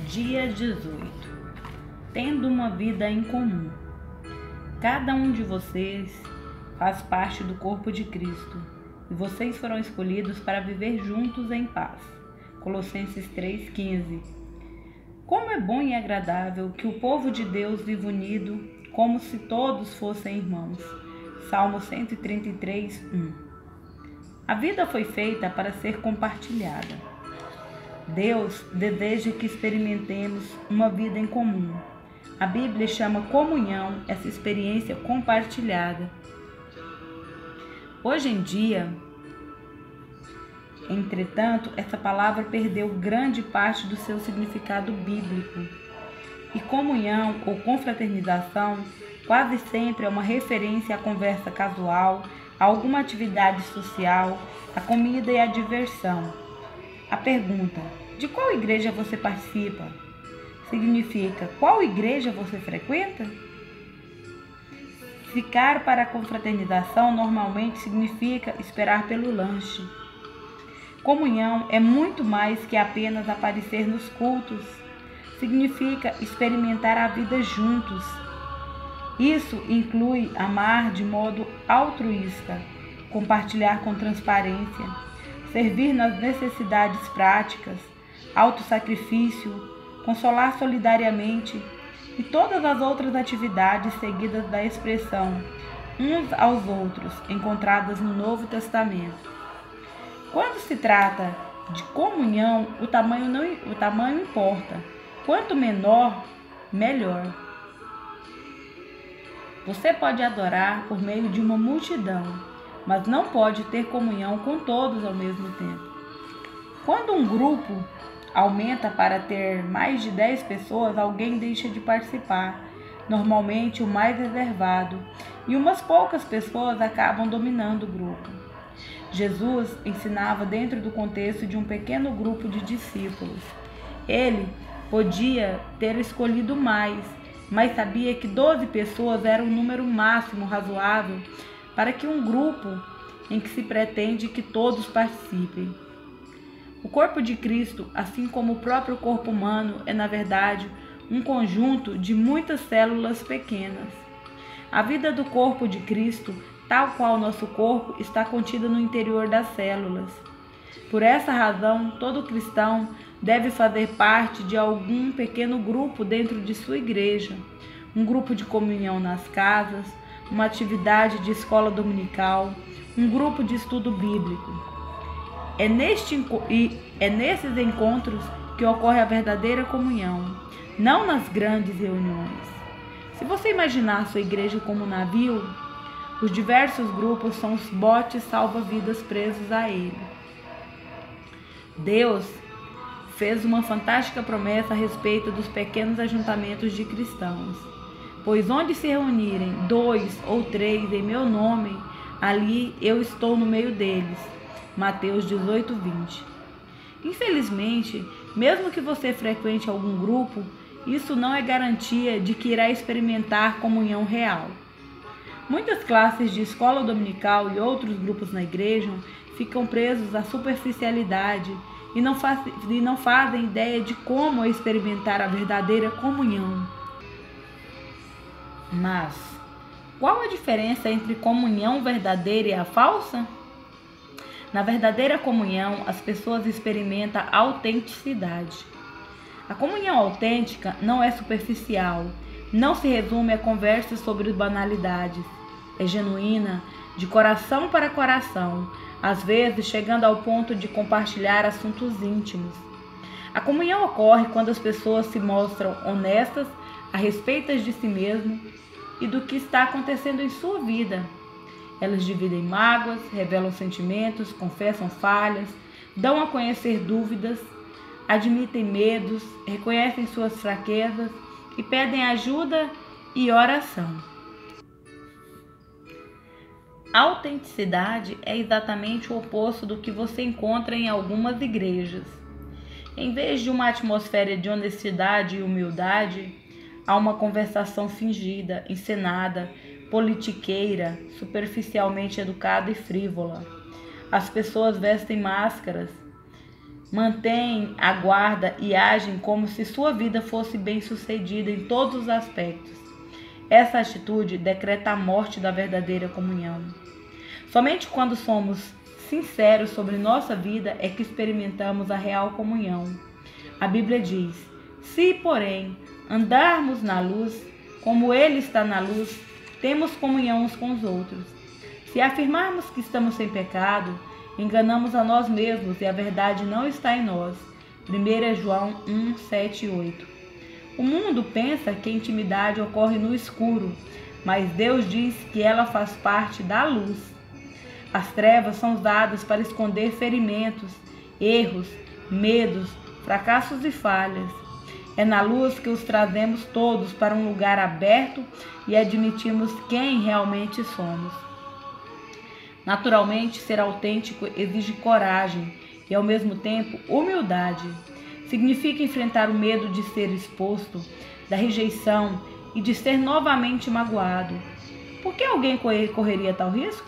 Dia 18. Tendo uma vida em comum. Cada um de vocês faz parte do corpo de Cristo, e vocês foram escolhidos para viver juntos em paz. Colossenses 3,15. Como é bom e agradável que o povo de Deus viva unido, como se todos fossem irmãos. Salmo 133:1. A vida foi feita para ser compartilhada. Deus deseja que experimentemos uma vida em comum. A Bíblia chama comunhão essa experiência compartilhada. Hoje em dia, entretanto, essa palavra perdeu grande parte do seu significado bíblico. E comunhão ou confraternização quase sempre é uma referência à conversa casual, a alguma atividade social, à comida e à diversão. A pergunta, de qual igreja você participa? Significa, qual igreja você frequenta? Ficar para a confraternização normalmente significa esperar pelo lanche. Comunhão é muito mais que apenas aparecer nos cultos. Significa experimentar a vida juntos. Isso inclui amar de modo altruísta, compartilhar com transparência, servir nas necessidades práticas, autossacrifício, consolar solidariamente e todas as outras atividades seguidas da expressão uns aos outros encontradas no Novo Testamento. Quando se trata de comunhão, o tamanho importa. Quanto menor, melhor. Você pode adorar por meio de uma multidão, mas não pode ter comunhão com todos ao mesmo tempo. Quando um grupo aumenta para ter mais de 10 pessoas, alguém deixa de participar, normalmente o mais reservado, e umas poucas pessoas acabam dominando o grupo. Jesus ensinava dentro do contexto de um pequeno grupo de discípulos. Ele podia ter escolhido mais, mas sabia que 12 pessoas era o número máximo razoável para que um grupo em que se pretende que todos participem. O corpo de Cristo, assim como o próprio corpo humano, é na verdade um conjunto de muitas células pequenas. A vida do corpo de Cristo, tal qual nosso corpo, está contida no interior das células. Por essa razão, todo cristão deve fazer parte de algum pequeno grupo dentro de sua igreja, um grupo de comunhão nas casas, uma atividade de escola dominical, um grupo de estudo bíblico. É nesses encontros que ocorre a verdadeira comunhão, não nas grandes reuniões. Se você imaginar sua igreja como um navio, os diversos grupos são os botes salva-vidas presos a ele. Deus fez uma fantástica promessa a respeito dos pequenos ajuntamentos de cristãos. Pois onde se reunirem 2 ou 3 em meu nome, ali eu estou no meio deles. Mateus 18:20. Infelizmente, mesmo que você frequente algum grupo, isso não é garantia de que irá experimentar comunhão real. Muitas classes de escola dominical e outros grupos na igreja ficam presos à superficialidade e não fazem ideia de como experimentar a verdadeira comunhão. Mas, qual a diferença entre comunhão verdadeira e a falsa? Na verdadeira comunhão, as pessoas experimentam autenticidade. A comunhão autêntica não é superficial, não se resume a conversas sobre banalidades. É genuína, de coração para coração, às vezes chegando ao ponto de compartilhar assuntos íntimos. A comunhão ocorre quando as pessoas se mostram honestas a respeito de si mesmas e do que está acontecendo em sua vida. Elas dividem mágoas, revelam sentimentos, confessam falhas, dão a conhecer dúvidas, admitem medos, reconhecem suas fraquezas e pedem ajuda e oração. A autenticidade é exatamente o oposto do que você encontra em algumas igrejas. Em vez de uma atmosfera de honestidade e humildade, há uma conversação fingida, encenada, politiqueira, superficialmente educada e frívola. As pessoas vestem máscaras mantêm a guarda e agem como se sua vida fosse bem-sucedida em todos os aspectos. Essa atitude decreta a morte da verdadeira comunhão. Somente quando somos sinceros sobre nossa vida é que experimentamos a real comunhão. A Bíblia diz: se, porém, andarmos na luz, como Ele está na luz, temos comunhão uns com os outros. Se afirmarmos que estamos sem pecado, enganamos a nós mesmos e a verdade não está em nós. 1 João 1, 7 e 8. O mundo pensa que a intimidade ocorre no escuro, mas Deus diz que ela faz parte da luz. As trevas são usadas para esconder ferimentos, erros, medos, fracassos e falhas. É na luz que os trazemos todos para um lugar aberto e admitimos quem realmente somos. Naturalmente, ser autêntico exige coragem e, ao mesmo tempo, humildade. Significa enfrentar o medo de ser exposto, da rejeição e de ser novamente magoado. Por que alguém correria tal risco?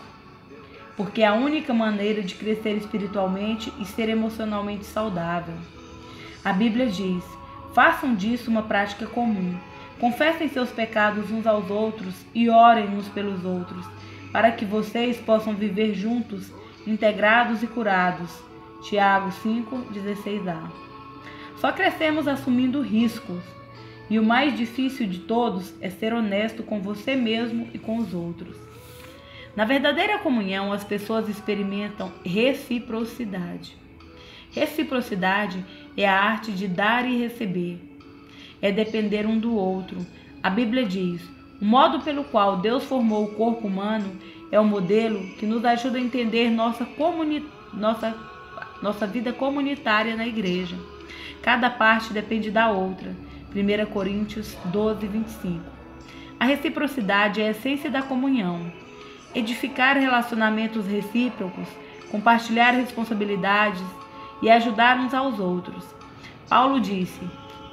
Porque é a única maneira de crescer espiritualmente e ser emocionalmente saudável. A Bíblia diz: façam disso uma prática comum. Confessem seus pecados uns aos outros e orem uns pelos outros, para que vocês possam viver juntos, integrados e curados. Tiago 5:16a. Só crescemos assumindo riscos, e o mais difícil de todos é ser honesto com você mesmo e com os outros. Na verdadeira comunhão, as pessoas experimentam reciprocidade. Reciprocidade é a arte de dar e receber. É depender um do outro. A Bíblia diz: o modo pelo qual Deus formou o corpo humano é o modelo que nos ajuda a entender nossa vida comunitária na igreja. Cada parte depende da outra. 1 Coríntios 12:25. A reciprocidade é a essência da comunhão. Edificar relacionamentos recíprocos, compartilhar responsabilidades e ajudar uns aos outros. Paulo disse: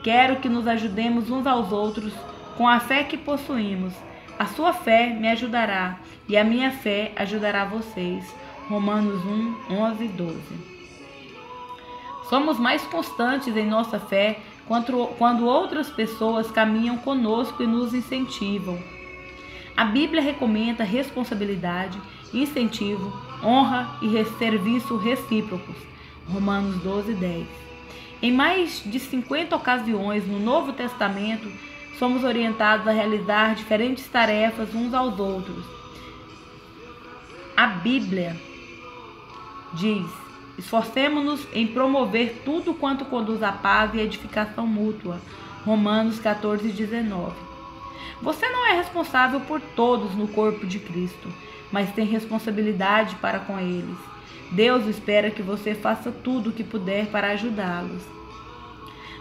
quero que nos ajudemos uns aos outros com a fé que possuímos. A sua fé me ajudará e a minha fé ajudará vocês. Romanos 1, 11 e 12. Somos mais constantes em nossa fé quando outras pessoas caminham conosco e nos incentivam. A Bíblia recomenda responsabilidade, incentivo, honra e serviço recíprocos. Romanos 12:10. Em mais de 50 ocasiões no Novo Testamento, somos orientados a realizar diferentes tarefas uns aos outros. A Bíblia diz: esforcemo-nos em promover tudo quanto conduz à paz e edificação mútua. Romanos 14:19. Você não é responsável por todos no corpo de Cristo, mas tem responsabilidade para com eles. Deus espera que você faça tudo o que puder para ajudá-los.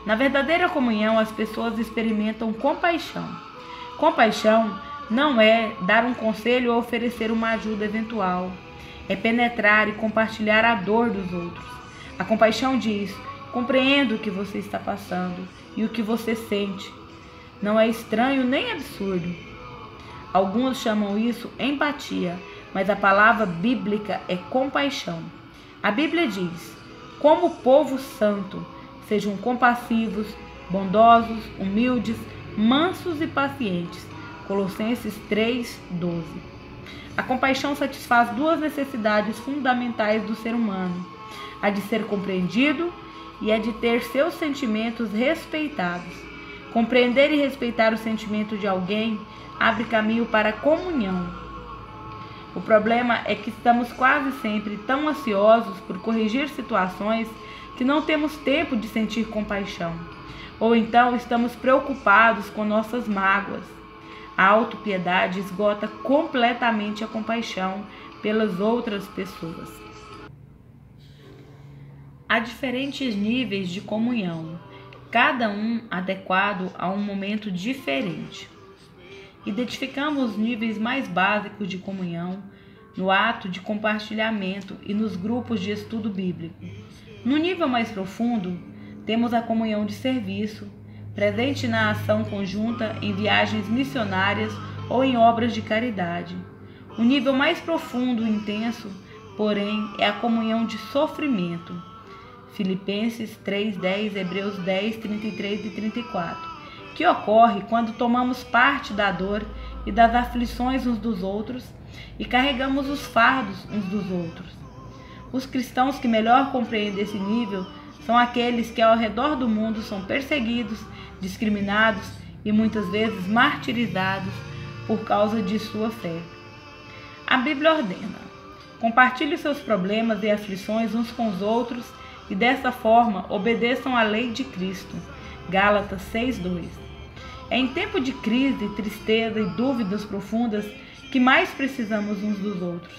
Na verdadeira comunhão, as pessoas experimentam compaixão. Compaixão não é dar um conselho ou oferecer uma ajuda eventual. É penetrar e compartilhar a dor dos outros. A compaixão diz: compreendo o que você está passando e o que você sente. Não é estranho nem absurdo. Alguns chamam isso empatia, mas a palavra bíblica é compaixão. A Bíblia diz: como povo santo, sejam compassivos, bondosos, humildes, mansos e pacientes. Colossenses 3:12. A compaixão satisfaz duas necessidades fundamentais do ser humano: a de ser compreendido e a de ter seus sentimentos respeitados. Compreender e respeitar o sentimento de alguém abre caminho para a comunhão. O problema é que estamos quase sempre tão ansiosos por corrigir situações que não temos tempo de sentir compaixão. Ou então estamos preocupados com nossas mágoas. A autopiedade esgota completamente a compaixão pelas outras pessoas. Há diferentes níveis de comunhão, cada um adequado a um momento diferente. Identificamos os níveis mais básicos de comunhão no ato de compartilhamento e nos grupos de estudo bíblico. No nível mais profundo, temos a comunhão de serviço, presente na ação conjunta em viagens missionárias ou em obras de caridade. O nível mais profundo e intenso, porém, é a comunhão de sofrimento. Filipenses 3:10, Hebreus 10, 33 e 34, que ocorre quando tomamos parte da dor e das aflições uns dos outros e carregamos os fardos uns dos outros. Os cristãos que melhor compreendem esse nível são aqueles que ao redor do mundo são perseguidos, discriminados e muitas vezes martirizados por causa de sua fé. A Bíblia ordena: compartilhe seus problemas e aflições uns com os outros e dessa forma obedeçam à lei de Cristo. Gálatas 6:2. É em tempo de crise, tristeza e dúvidas profundas que mais precisamos uns dos outros.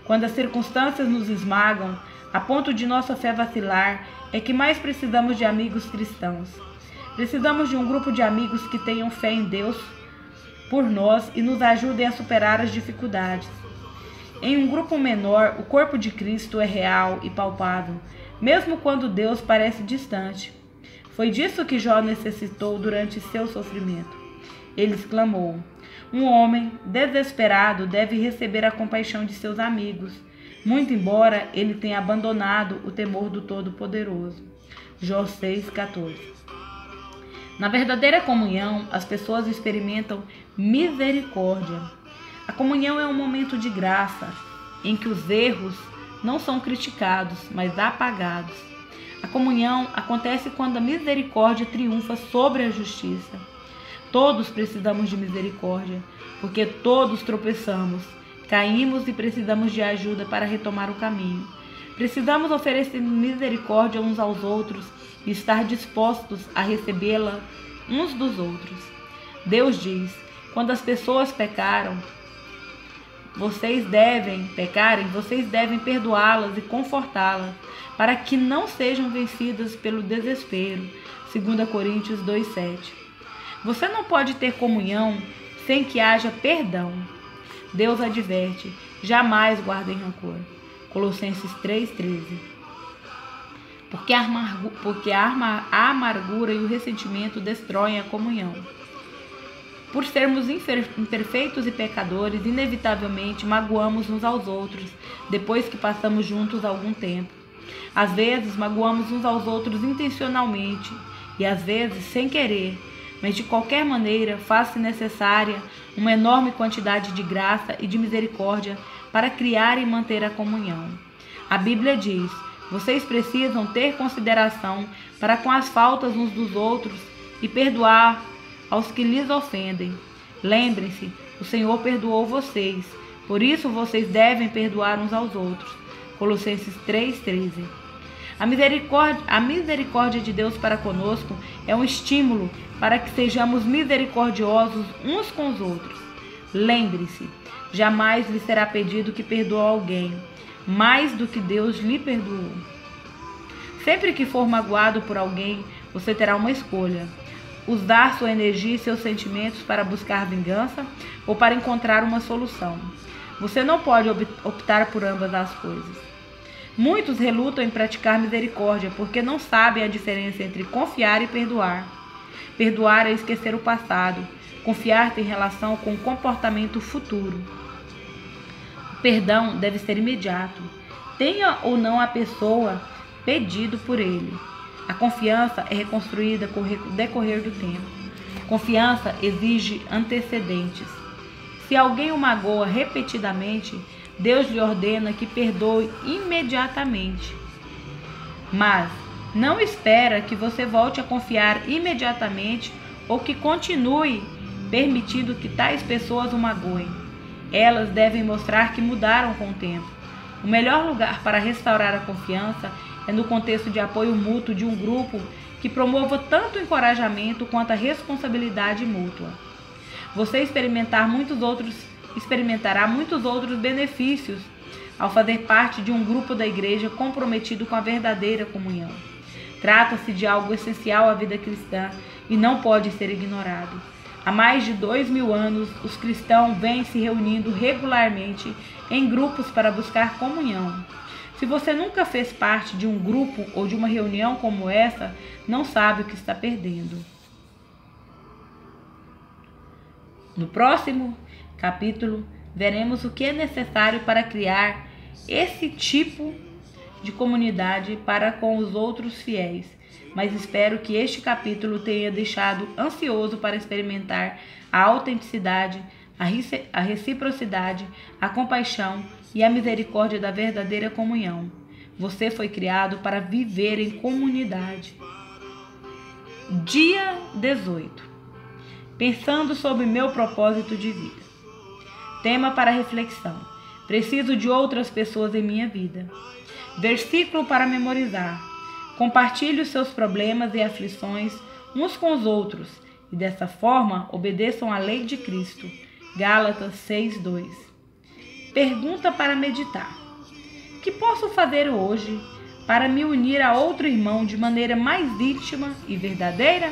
Quando as circunstâncias nos esmagam a ponto de nossa fé vacilar, é que mais precisamos de amigos cristãos. Precisamos de um grupo de amigos que tenham fé em Deus por nós e nos ajudem a superar as dificuldades. Em um grupo menor, o corpo de Cristo é real e palpável, mesmo quando Deus parece distante. Foi disso que Jó necessitou durante seu sofrimento. Ele exclamou: um homem desesperado deve receber a compaixão de seus amigos, muito embora ele tenha abandonado o temor do Todo-Poderoso. Jó 6:14. Na verdadeira comunhão, as pessoas experimentam misericórdia. A comunhão é um momento de graça, em que os erros não são criticados, mas apagados. A comunhão acontece quando a misericórdia triunfa sobre a justiça. Todos precisamos de misericórdia, porque todos tropeçamos, caímos e precisamos de ajuda para retomar o caminho. Precisamos oferecer misericórdia uns aos outros e estar dispostos a recebê-la uns dos outros. Deus diz: quando as pessoas vocês devem perdoá-las e confortá-las, para que não sejam vencidas pelo desespero. 2 Coríntios 2:7. Você não pode ter comunhão sem que haja perdão. Deus adverte: jamais guardem rancor. Colossenses 3:13. Porque a amargura e o ressentimento destroem a comunhão. Por sermos imperfeitos e pecadores, inevitavelmente magoamos uns aos outros, depois que passamos juntos algum tempo. Às vezes, magoamos uns aos outros intencionalmente, e às vezes sem querer, mas de qualquer maneira faz-se necessária uma enorme quantidade de graça e de misericórdia para criar e manter a comunhão. A Bíblia diz: vocês precisam ter consideração para com as faltas uns dos outros e perdoar aos que lhes ofendem. Lembrem-se, o Senhor perdoou vocês, por isso vocês devem perdoar uns aos outros. Colossenses 3:13. A misericórdia de Deus para conosco é um estímulo para que sejamos misericordiosos uns com os outros. Lembre-se, jamais lhe será pedido que perdoe alguém, mais do que Deus lhe perdoou. Sempre que for magoado por alguém, você terá uma escolha: usar sua energia e seus sentimentos para buscar vingança ou para encontrar uma solução. Você não pode optar por ambas as coisas. Muitos relutam em praticar misericórdia porque não sabem a diferença entre confiar e perdoar. Perdoar é esquecer o passado. Confiar tem relação com o comportamento futuro. O perdão deve ser imediato. Tenha ou não a pessoa pedido por ele. A confiança é reconstruída com o decorrer do tempo. Confiança exige antecedentes. Se alguém o magoa repetidamente, Deus lhe ordena que perdoe imediatamente. Mas não espera que você volte a confiar imediatamente ou que continue permitindo que tais pessoas o magoem. Elas devem mostrar que mudaram com o tempo. O melhor lugar para restaurar a confiança é no contexto de apoio mútuo de um grupo que promova tanto o encorajamento quanto a responsabilidade mútua. Você experimentará muitos outros benefícios ao fazer parte de um grupo da igreja comprometido com a verdadeira comunhão. Trata-se de algo essencial à vida cristã e não pode ser ignorado. Há mais de 2000 anos, os cristãos vêm se reunindo regularmente em grupos para buscar comunhão. Se você nunca fez parte de um grupo ou de uma reunião como essa, não sabe o que está perdendo. No próximo capítulo, veremos o que é necessário para criar esse tipo de comunidade para com os outros fiéis, mas espero que este capítulo tenha deixado ansioso para experimentar a autenticidade, a reciprocidade, a compaixão e a misericórdia da verdadeira comunhão. Você foi criado para viver em comunidade. Dia 18. Pensando sobre meu propósito de vida. Tema para reflexão. Preciso de outras pessoas em minha vida. Versículo para memorizar. Compartilhe os seus problemas e aflições uns com os outros e dessa forma obedeçam à lei de Cristo. Gálatas 6:2. Pergunta para meditar. O que posso fazer hoje para me unir a outro irmão de maneira mais íntima e verdadeira?